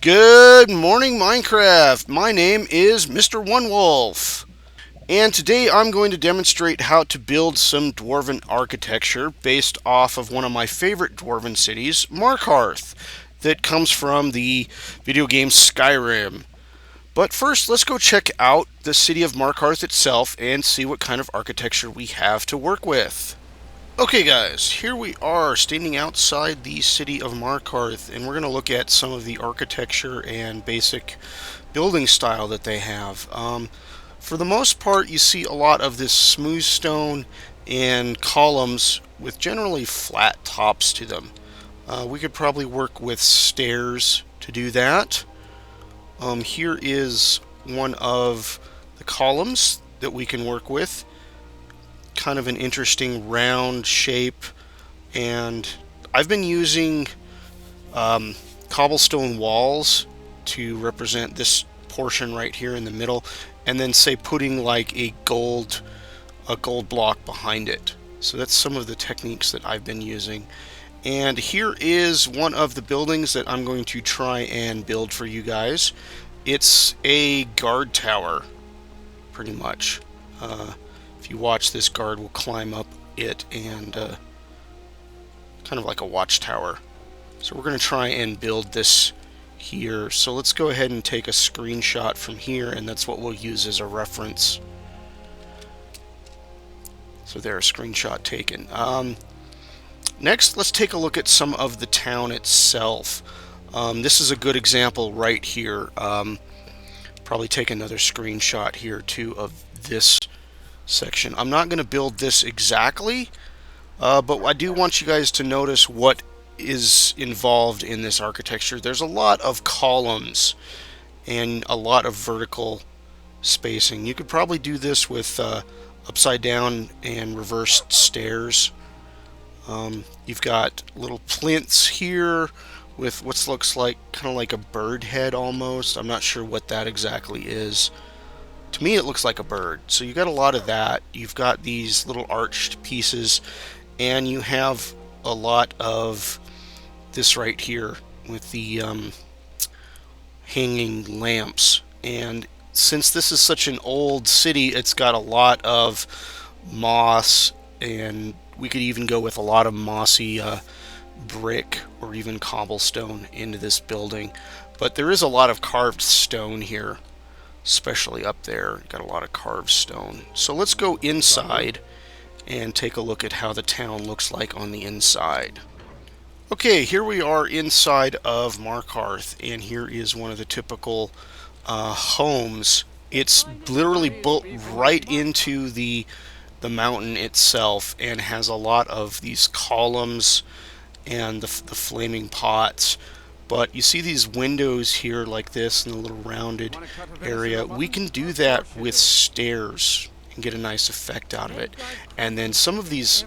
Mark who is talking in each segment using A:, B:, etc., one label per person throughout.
A: Good morning, Minecraft. My name is Mr. OneWolfe, and today I'm going to demonstrate how to build some Dwarven architecture based off of one of my favorite Dwarven cities, Markarth, that comes from the video game Skyrim. But first, let's go check out the city of Markarth itself and see what kind of architecture we have to work with. Okay guys, here we are standing outside the city of Markarth, and we're going to look at some of the architecture and basic building style that they have. For the most part, you see a lot of this smooth stone and columns with generally flat tops to them. We could probably work with stairs to do that. Here is one of the columns that we can work with. Kind of an interesting round shape, and I've been using cobblestone walls to represent this portion right here in the middle, and then say putting like a gold block behind it. So that's some of the techniques that I've been using. And here is one of the buildings that I'm going to try and build for you guys. It's a guard tower, pretty much. If you watch, this guard will climb up it, and kind of like a watchtower. So we're going to try and build this here. So let's go ahead and take a screenshot from here, and that's what we'll use as a reference. So there, a screenshot taken. Next, let's take a look at some of the town itself. This is a good example right here. Probably take another screenshot here too of this section. I'm not going to build this exactly, but I do want you guys to notice what is involved in this architecture. There's a lot of columns and a lot of vertical spacing. You could probably do this with upside down and reversed stairs. You've got little plinths here with what looks like kind of like a bird head almost. I'm not sure what that exactly is. To me, it looks like a bird. So you got a lot of that. You've got these little arched pieces, and you have a lot of this right here with the hanging lamps. And since this is such an old city, it's got a lot of moss, and we could even go with a lot of mossy brick or even cobblestone into this building. But there is a lot of carved stone here, especially up there. Got a lot of carved stone. So let's go inside and take a look at how the town looks like on the inside. Okay, here we are inside of Markarth, and here is one of the typical homes. It's literally built right into the mountain itself, and has a lot of these columns and the flaming pots. But you see these windows here like this in a little rounded area. We can do that with stairs and get a nice effect out of it. And then some of these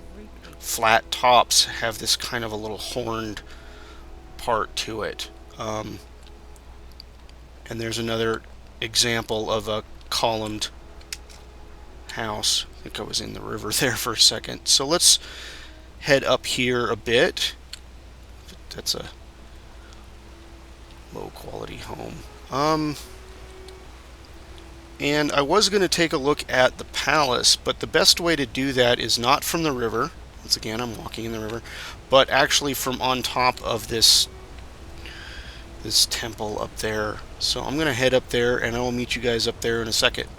A: flat tops have this kind of a little horned part to it. And there's another example of a columned house. I think I was in the river there for a second. So let's head up here a bit. That's a low quality home. And I was going to take a look at the palace, but the best way to do that is not from the river. Once again, I'm walking in the river, but actually from on top of this temple up there. So I'm going to head up there, and I will meet you guys up there in a second.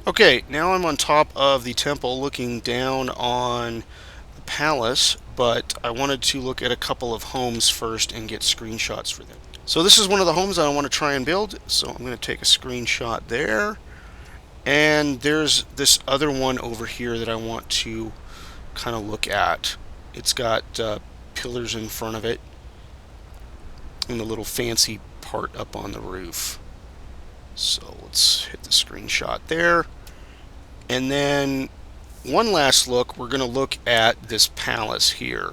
A: Okay, now I'm on top of the temple looking down on the palace, but I wanted to look at a couple of homes first and get screenshots for them. So this is one of the homes I want to try and build, so I'm going to take a screenshot there. And there's this other one over here that I want to kind of look at. It's got pillars in front of it and a little fancy part up on the roof. So let's hit the screenshot there. And then one last look, we're going to look at this palace here.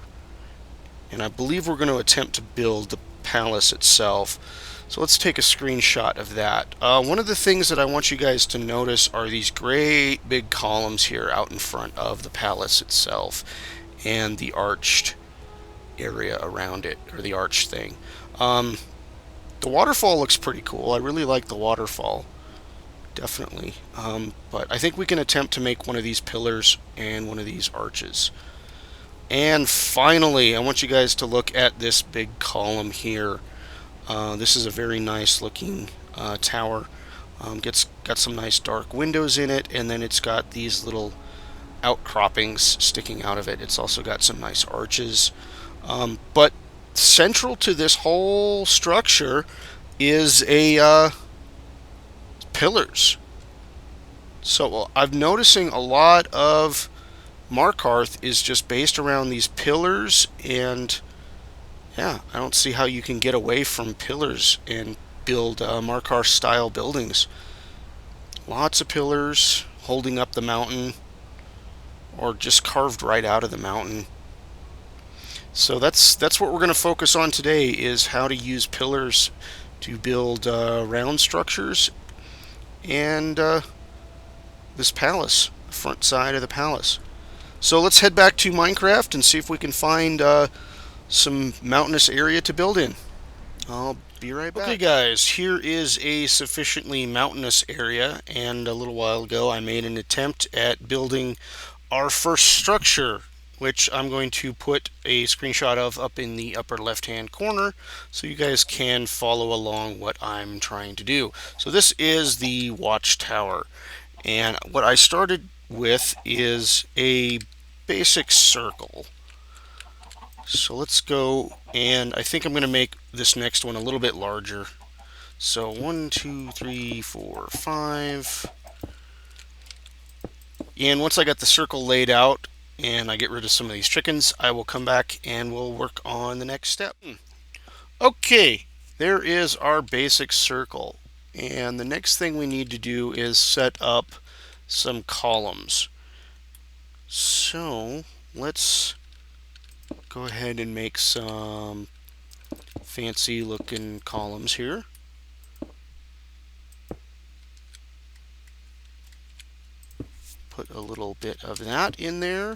A: And I believe we're going to attempt to build the palace itself. So let's take a screenshot of that. One of the things that I want you guys to notice are these great big columns here out in front of the palace itself, and the arched area around it, or the arch thing. The waterfall looks pretty cool. I really like the waterfall. Definitely. But I think we can attempt to make one of these pillars and one of these arches. And finally, I want you guys to look at this big column here. This is a very nice looking tower. Got some nice dark windows in it, and then it's got these little outcroppings sticking out of it. It's also got some nice arches. But central to this whole structure is a pillars. So I'm noticing a lot of Markarth is just based around these pillars, and yeah, I don't see how you can get away from pillars and build Markarth style buildings. Lots of pillars holding up the mountain, or just carved right out of the mountain. So that's what we're going to focus on today, is how to use pillars to build round structures and this palace, the front side of the palace. So let's head back to Minecraft and see if we can find some mountainous area to build in. I'll be right back. Okay guys, here is a sufficiently mountainous area, and a little while ago I made an attempt at building our first structure, which I'm going to put a screenshot of up in the upper left hand corner so you guys can follow along what I'm trying to do. So this is the watchtower, and what I started with is a basic circle. So let's go, and I think I'm going to make this next one a little bit larger. So 1, 2, 3, 4, 5. And once I got the circle laid out and I get rid of some of these chickens, I will come back and we'll work on the next step. Okay, there is our basic circle. And the next thing we need to do is set up some columns. So let's go ahead and make some fancy looking columns here. Put a little bit of that in there.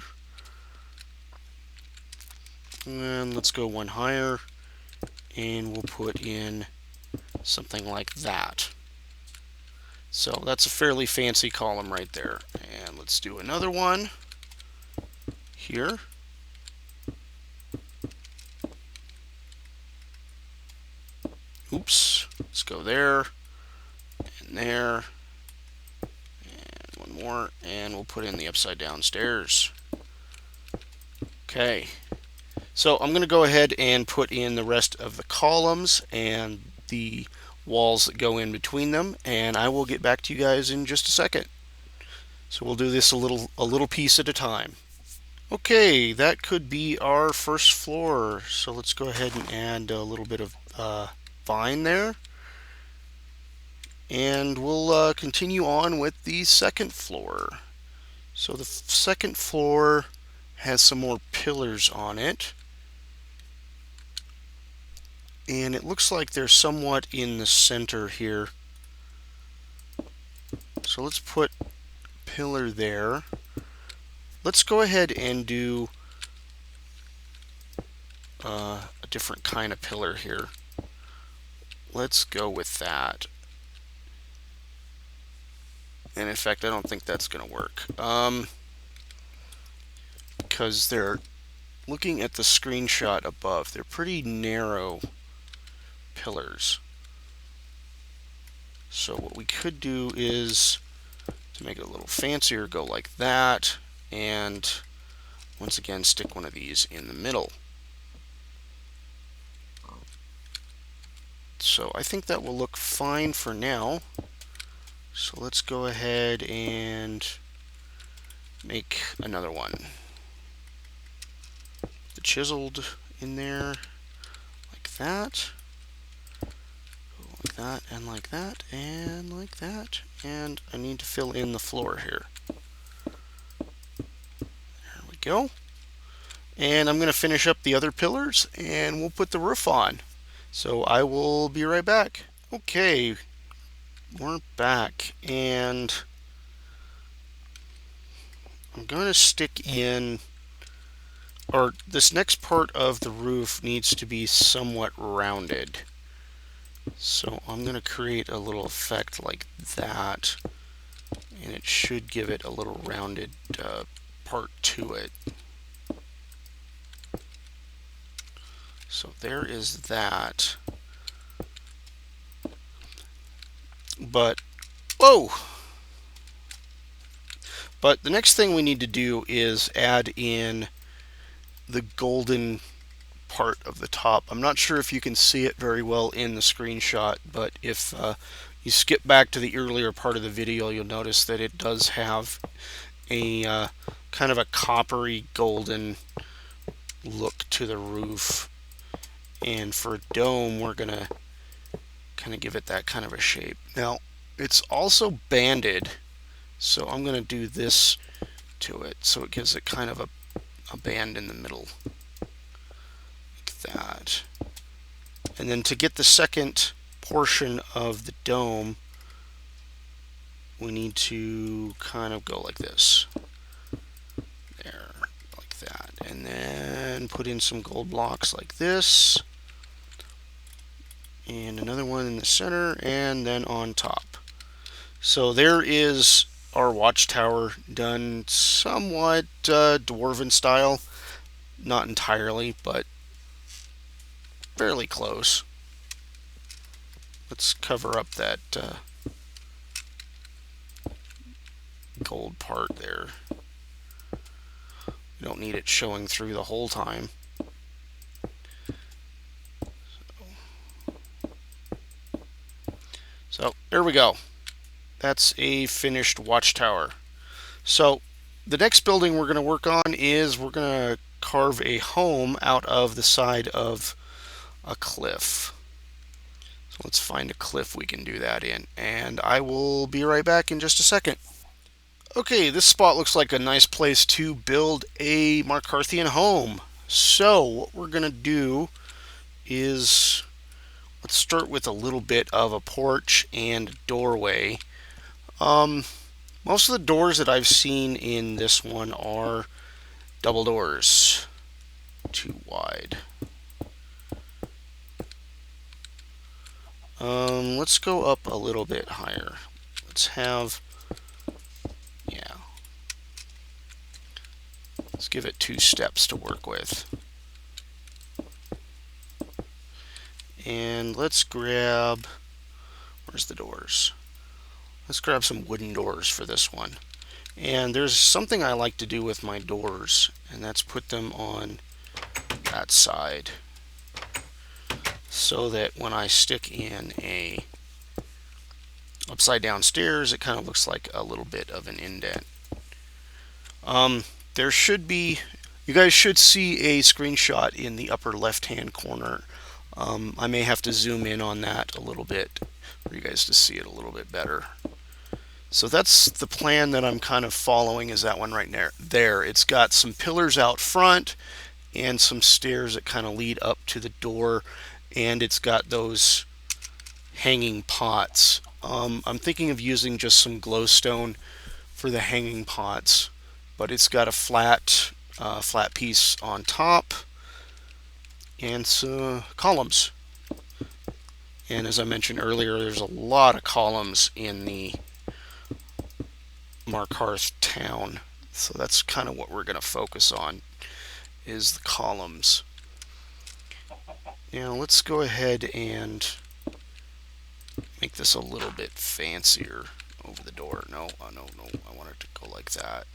A: And let's go one higher, and we'll put in something like that. So that's a fairly fancy column right there. And let's do another one here. Oops, let's go there, and there, and one more, and we'll put in the upside down stairs. Okay, so I'm going to go ahead and put in the rest of the columns and the walls that go in between them, and I will get back to you guys in just a second. So we'll do this a little piece at a time. Okay, that could be our first floor. So let's go ahead and add a little bit of vine there. And we'll continue on with the second floor. So the second floor has some more pillars on it. And it looks like they're somewhat in the center here. So let's put a pillar there. Let's go ahead and do a different kind of pillar here. Let's go with that. And in fact, I don't think that's going to work. Because they're looking at the screenshot above. They're pretty narrow pillars. So what we could do is, to make it a little fancier, go like that. And once again, stick one of these in the middle. So I think that will look fine for now. So let's go ahead and make another one. The chiseled in there like that. Like that, and like that, and like that. And I need to fill in the floor here. There we go. And I'm going to finish up the other pillars, and we'll put the roof on. So I will be right back. Okay, we're back, and I'm going to stick in, or this next part of the roof needs to be somewhat rounded. So I'm going to create a little effect like that, and it should give it a little rounded part to it. So there is that. But, whoa! But the next thing we need to do is add in the golden part of the top. I'm not sure if you can see it very well in the screenshot, but if you skip back to the earlier part of the video, you'll notice that it does have a kind of a coppery golden look to the roof. And for a dome, we're going to kind of give it that kind of a shape. Now, it's also banded, so I'm going to do this to it, so it gives it kind of a band in the middle, like that. And then to get the second portion of the dome, we need to kind of go like this. There, like that. And then put in some gold blocks like this. And another one in the center, and then on top. So there is our watchtower done somewhat dwarven style. Not entirely, but fairly close. Let's cover up that gold part there. We don't need it showing through the whole time. So there we go. That's a finished watchtower. So the next building we're going to work on is we're going to carve a home out of the side of a cliff. So let's find a cliff we can do that in, and I will be right back in just a second. Okay, this spot looks like a nice place to build a Markarthian home. So what we're going to do is let's start with a little bit of a porch and doorway. Most of the doors that I've seen in this one are double doors, too wide. Let's go up a little bit higher. Let's have, yeah. Let's give it 2 steps to work with. And let's grab, where's the doors? Let's grab some wooden doors for this one. And there's something I like to do with my doors, and that's put them on that side, so that when I stick in a upside down stairs, it kind of looks like a little bit of an indent. There should be, you guys should see a screenshot in the upper left hand corner. I may have to zoom in on that a little bit for you guys to see it a little bit better. So that's the plan that I'm kind of following, is that one right there. It's got some pillars out front and some stairs that kind of lead up to the door, and it's got those hanging pots. I'm thinking of using just some glowstone for the hanging pots, but it's got a flat piece on top and some columns. And as I mentioned earlier, there's a lot of columns in the Markarth town, so that's kind of what we're going to focus on, is the columns. Now let's go ahead and make this a little bit fancier over the door. No, no, I want it to go like that.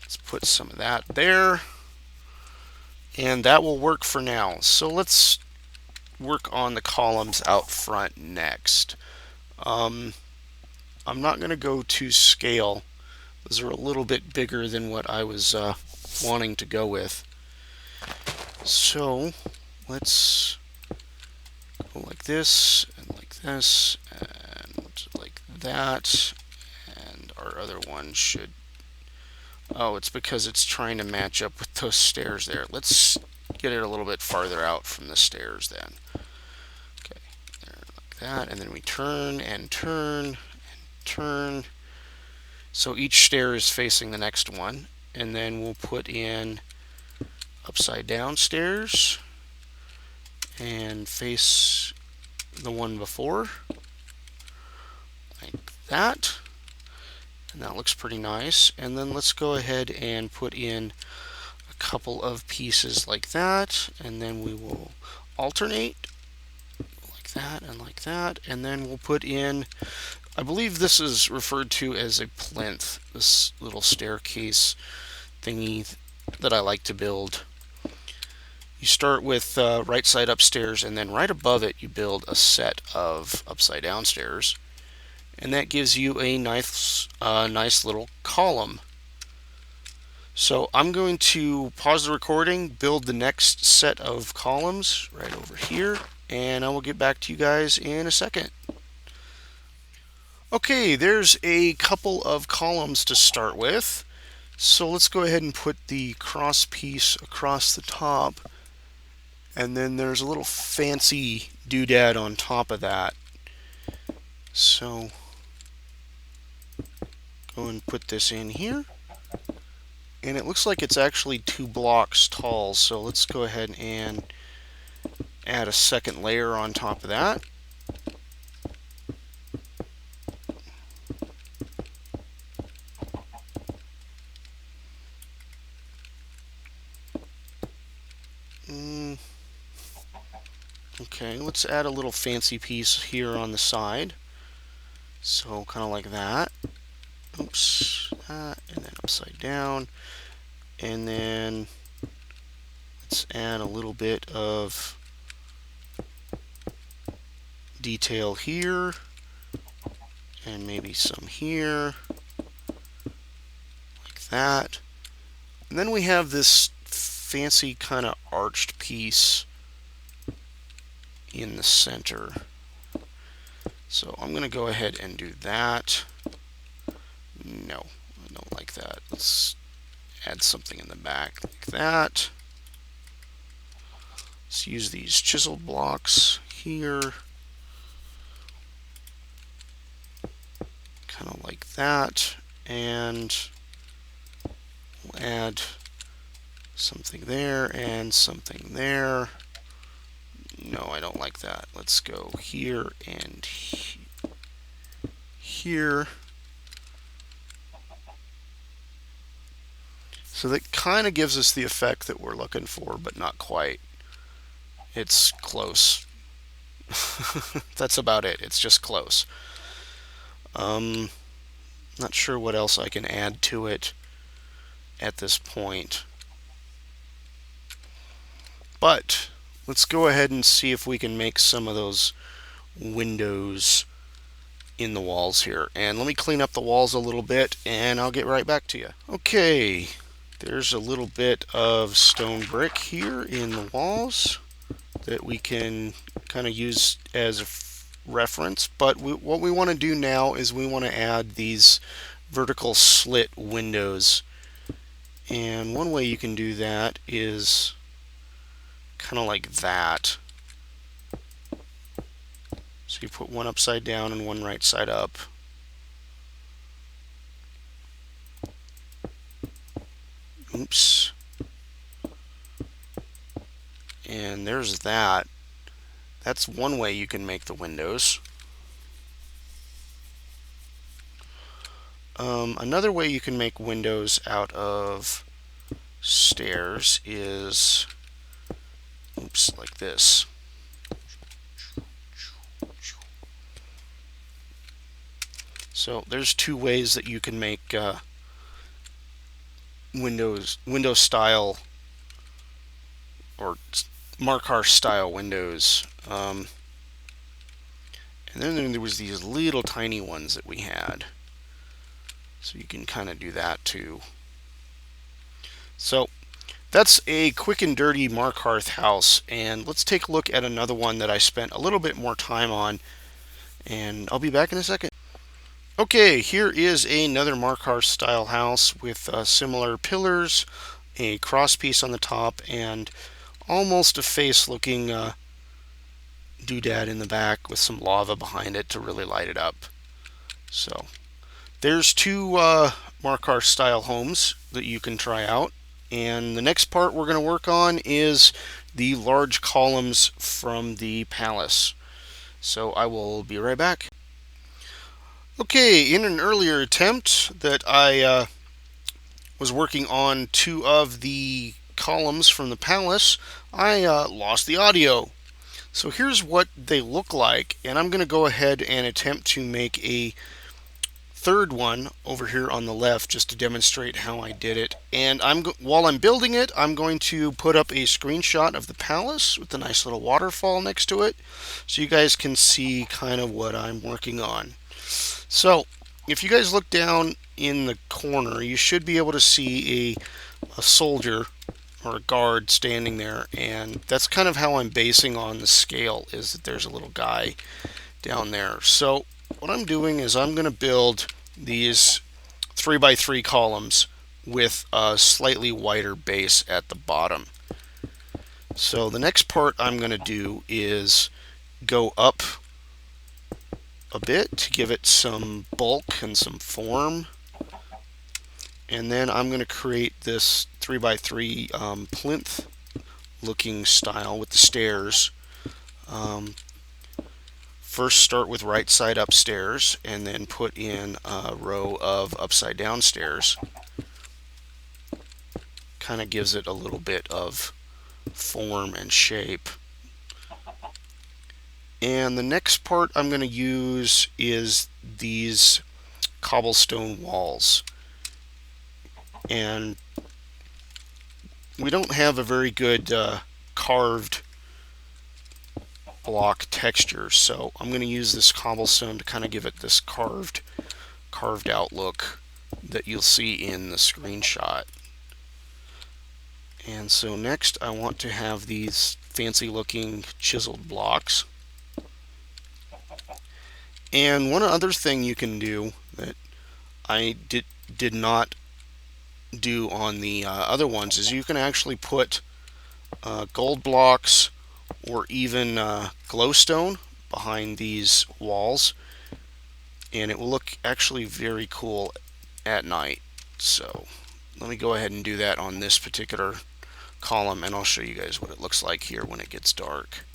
A: Let's put some of that there, and that will work for now. So let's work on the columns out front next. I'm not going to go to scale. Those are a little bit bigger than what I was wanting to go with. So let's go like this, and like this, and like that, and our other one should, oh, it's because it's trying to match up with those stairs there. Let's get it a little bit farther out from the stairs then. Okay, there, like that, and then we turn and turn and turn. So each stair is facing the next one, and then we'll put in upside down stairs, and face the one before, like that. And that looks pretty nice. And then let's go ahead and put in a couple of pieces like that, and then we will alternate like that and like that, and then we'll put in, I believe this is referred to as a plinth, this little staircase thingy that I like to build. You start with right side upstairs, and then right above it you build a set of upside down stairs, and that gives you a nice little column. So I'm going to pause the recording, build the next set of columns right over here, and I will get back to you guys in a second. Okay, there's a couple of columns to start with. So let's go ahead and put the cross piece across the top, and then there's a little fancy doodad on top of that. So go and put this in here. And it looks like it's actually 2 blocks tall, so let's go ahead and add a second layer on top of that. Okay, let's add a little fancy piece here on the side. So kind of like that. Oops, that, and then upside down. And then let's add a little bit of detail here, and maybe some here, like that. And then we have this fancy kind of arched piece in the center. So I'm going to go ahead and do that. No, I don't like that. Let's add something in the back like that. Let's use these chiseled blocks here. Kind of like that. And we'll add something there and something there. No, I don't like that. Let's go here and here. So that kind of gives us the effect that we're looking for, but not quite. It's close. That's about it. It's just close. Not sure what else I can add to it at this point. But let's go ahead and see if we can make some of those windows in the walls here. And let me clean up the walls a little bit, and I'll get right back to you. Okay, there's a little bit of stone brick here in the walls that we can kind of use as a reference. But what we want to do now is we want to add these vertical slit windows. And one way you can do that is kind of like that. So you put one upside down and one right side up. Oops. And there's that. That's one way you can make the windows. Another way you can make windows out of stairs is, oops, like this. So there's 2 ways that you can make window style or Markarth style windows. And then there was these little tiny ones that we had. So you can kind of do that too. So that's a quick and dirty Markarth house, and let's take a look at another one that I spent a little bit more time on, and I'll be back in a second. Okay, here is another Markarth style house with similar pillars, a cross piece on the top, and almost a face looking doodad in the back with some lava behind it to really light it up. So there's 2 Markarth style homes that you can try out. And the next part we're going to work on is the large columns from the palace. So I will be right back. Okay, in an earlier attempt that I was working on two of the columns from the palace, I lost the audio. So here's what they look like, and I'm going to go ahead and attempt to make a third one over here on the left just to demonstrate how I did it. And while I'm building it, I'm going to put up a screenshot of the palace with a nice little waterfall next to it so you guys can see kind of what I'm working on. So if you guys look down in the corner, you should be able to see a soldier or a guard standing there, and that's kind of how I'm basing on the scale, is that there's a little guy down there. So what I'm doing is I'm going to build these 3x3 columns with a slightly wider base at the bottom. So the next part I'm going to do is go up a bit to give it some bulk and some form. And then I'm going to create this 3x3 plinth looking style with the stairs. First start with right side upstairs and then put in a row of upside down stairs. Kind of gives it a little bit of form and shape. And the next part I'm going to use is these cobblestone walls. And we don't have a very good carved block texture, so I'm going to use this cobblestone to kind of give it this carved out look that you'll see in the screenshot. And so next I want to have these fancy looking chiseled blocks. And one other thing you can do that I did not do on the other ones is you can actually put gold blocks or even glowstone behind these walls, and it will look actually very cool at night. So let me go ahead and do that on this particular column, and I'll show you guys what it looks like here when it gets dark.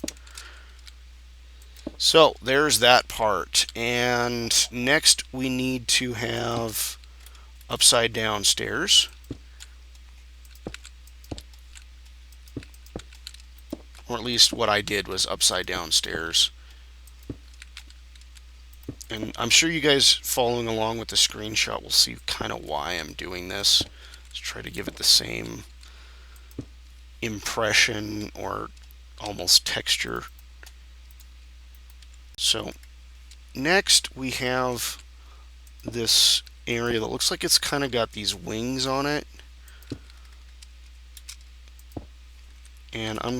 A: So there's that part, and next we need to have upside down stairs, or at least what I did was upside down stairs. And I'm sure you guys following along with the screenshot will see kind of why I'm doing this. Let's try to give it the same impression or almost texture. So next we have this area that looks like it's kind of got these wings on it. And I'm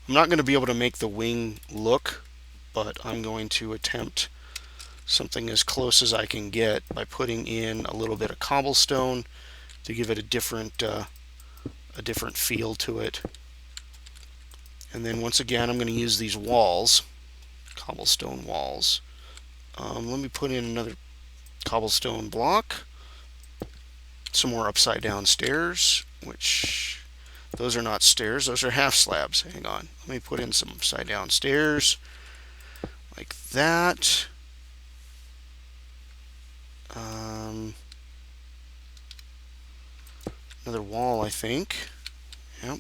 A: not going to be able to make the wing look, but I'm going to attempt something as close as I can get by putting in a little bit of cobblestone to give it a different feel to it. And then once again I'm going to use these walls, cobblestone walls. Let me put in another cobblestone block, some more upside down stairs, which those are not stairs, those are half slabs. Hang on, let me put in some upside down stairs like that. Another wall, I think. Yep,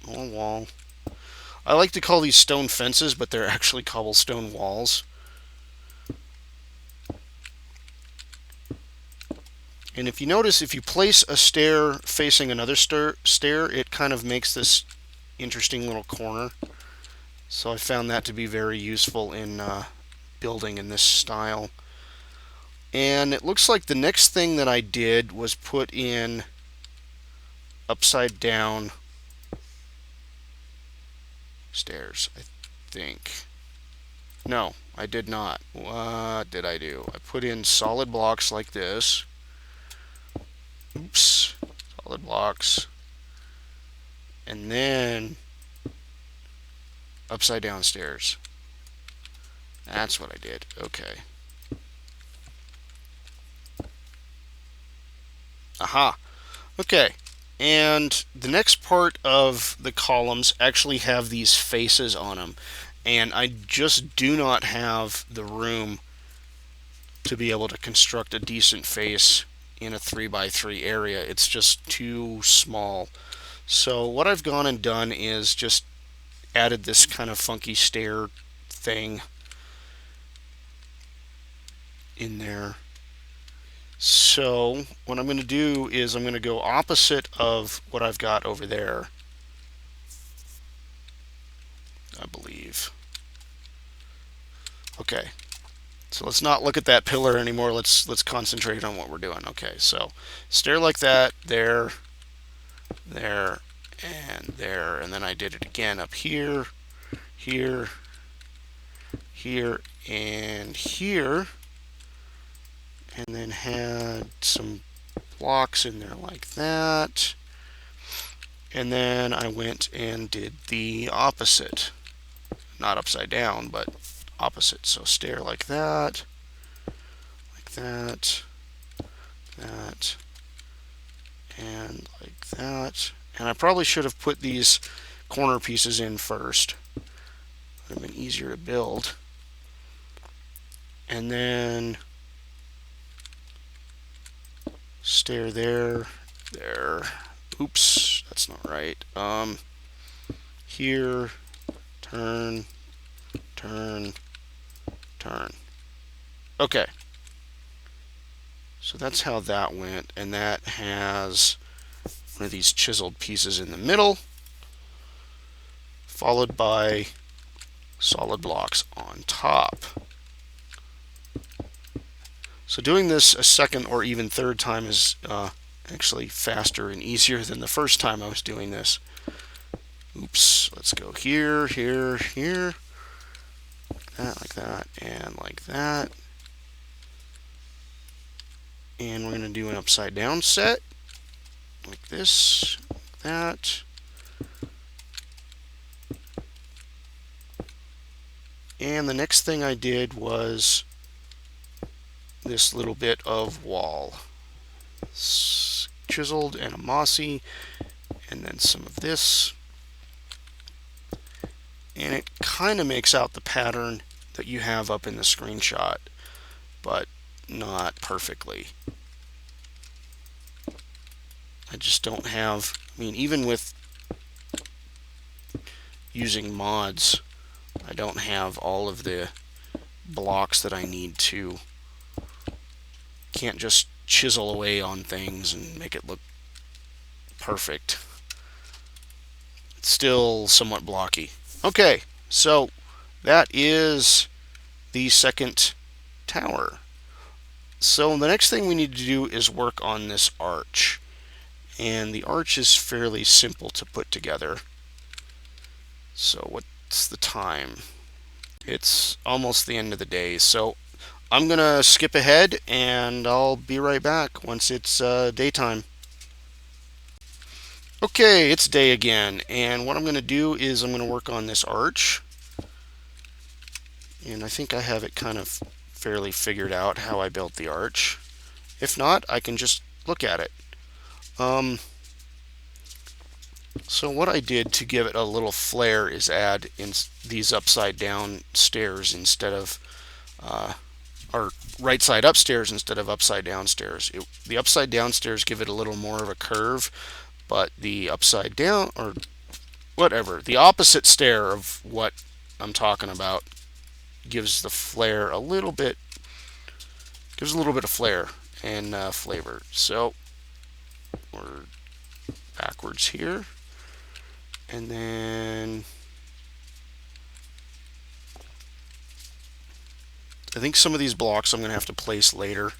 A: more wall. I like to call these stone fences, but they're actually cobblestone walls. And if you notice, if you place a stair facing another stair, it kind of makes this interesting little corner. So I found that to be very useful in building in this style. And it looks like the next thing that I did was put in upside down stairs, I think. No, I did not. What did I do? I put in solid blocks like this. Oops. Solid blocks. And then upside down stairs. That's what I did. Okay. Aha. Okay. And the next part of the columns actually have these faces on them. And I just do not have the room to be able to construct a decent face in a 3x3 area. It's just too small. So what I've gone and done is just added this kind of funky stair thing in there. So what I'm going to do is I'm going to go opposite of what I've got over there, I believe. Okay, so let's not look at that pillar anymore. Let's concentrate on what we're doing. Okay, so stair like that, there, there, and there, and then I did it again up here, here, here, and here, and then had some blocks in there like that. And then I went and did the opposite. Not upside down, but opposite. So stair like that, that, and like that. And I probably should have put these corner pieces in first. Would have been easier to build. And then stair there, there. Oops, that's not right. Here, turn, turn, turn. Okay. So that's how that went, and that has one of these chiseled pieces in the middle, followed by solid blocks on top. So doing this a second or even third time is actually faster and easier than the first time I was doing this. Oops, let's go here, here, here, like that, and like that. And we're going to do an upside down set, like this, like that. And the next thing I did was this little bit of wall. Chiseled and a mossy, and then some of this. And it kind of makes out the pattern that you have up in the screenshot, but not perfectly. I just don't have, I mean, even with using mods, I don't have all of the blocks that I need to. Can't just chisel away on things and make it look perfect. It's still somewhat blocky. Okay, so that is the second tower. So the next thing we need to do is work on this arch. And the arch is fairly simple to put together. So what's the time? It's almost the end of the day, so I'm gonna skip ahead and I'll be right back once it's daytime. Okay, it's day again, and what I'm gonna do is I'm gonna work on this arch, and I think I have it kind of fairly figured out how I built the arch. If not, I can just look at it. So what I did to give it a little flair is add in these upside down stairs instead of, or right side up stairs instead of upside down stairs. The upside down stairs give it a little more of a curve, but the upside down, or whatever, the opposite stair of what I'm talking about gives the flair a little bit, gives a little bit of flair and flavor. So we're backwards here. And then I think some of these blocks I'm going to have to place later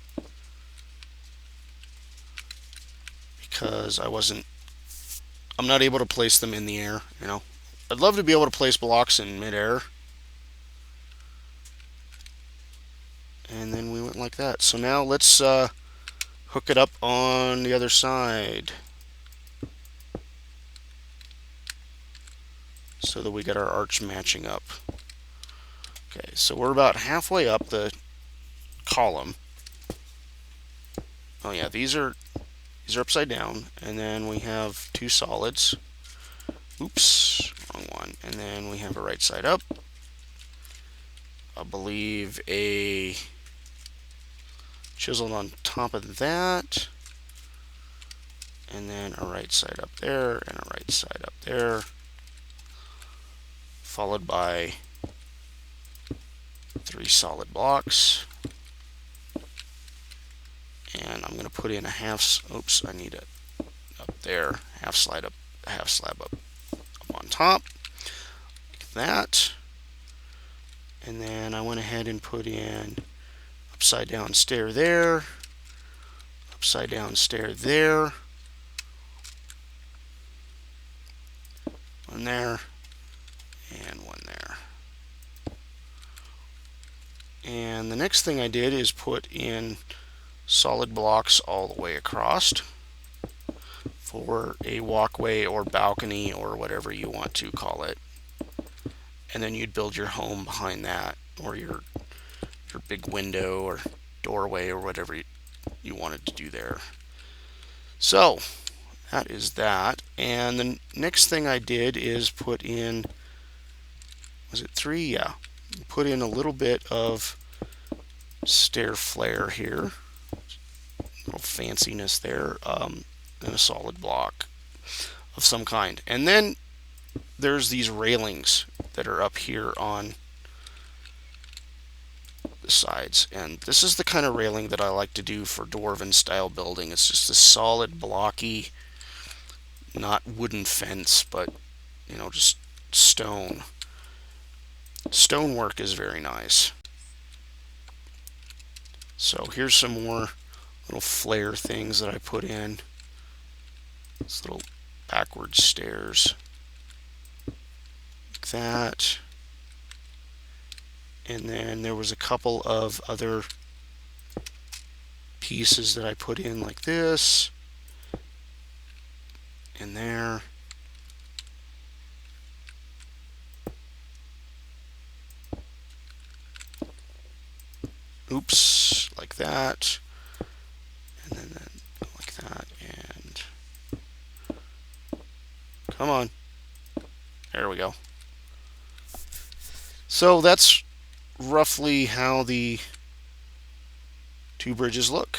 A: because I'm not able to place them in the air, you know. I'd love to be able to place blocks in midair. And then we went like that. So now let's hook it up on the other side, so that we get our arch matching up. Okay, so we're about halfway up the column. Oh yeah, these are These are upside down, and then we have two solids. Oops, wrong one. And then we have a right side up. I believe a chiseled on top of that. And then a right side up there, and a right side up there. Followed by 3 solid blocks. And I'm going to put in a half, oops, I need it up there, half slab up on top, like that. And then I went ahead and put in upside down stair there, upside down stair there, one there, and one there. And the next thing I did is put in solid blocks all the way across for a walkway or balcony or whatever you want to call it. And then you'd build your home behind that, or your big window or doorway or whatever you wanted to do there. So that is that. And the next thing I did is put in, was it 3? Yeah. Put in a little bit of stair flare here. Little fanciness there. And a solid block of some kind. And then there's these railings that are up here on the sides, and this is the kind of railing that I like to do for Dwarven style building. It's just a solid blocky, not wooden fence, but just stone. Stonework is very nice. So here's some more little flare things that I put in. These little backward stairs. Like that. And then there was a couple of other pieces that I put in like this. And there. Oops, like that. And then like that. And come on. There we go. So that's roughly how the two bridges look.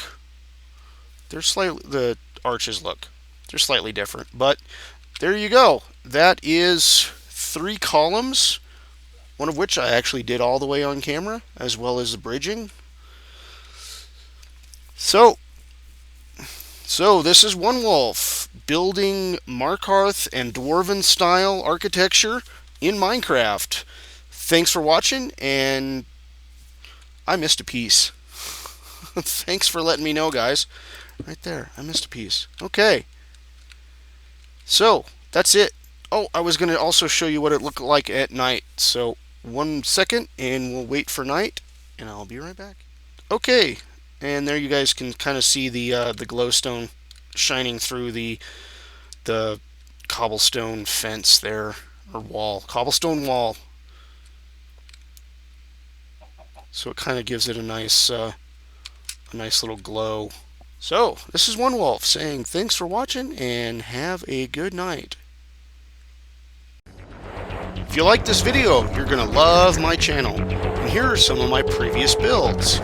A: The arches look. They're slightly different, but there you go. That is 3 columns, one of which I actually did all the way on camera, as well as the bridging. So this is OneWolfe building Markarth and Dwarven style architecture in Minecraft. Thanks for watching, and I missed a piece. Thanks for letting me know, guys. Right there, I missed a piece. Okay. So, that's it. Oh, I was going to also show you what it looked like at night. So, 1 second, and we'll wait for night, and I'll be right back. Okay, and there you guys can kind of see the glowstone shining through the cobblestone fence there, or wall, cobblestone wall. So it kind of gives it a nice little glow. So this is OneWolfe saying thanks for watching and have a good night. If you like this video, you're gonna love my channel. And here are some of my previous builds.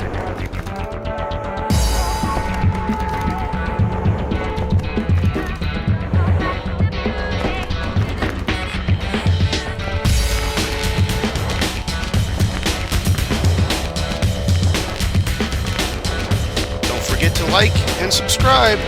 A: Don't forget to like and subscribe.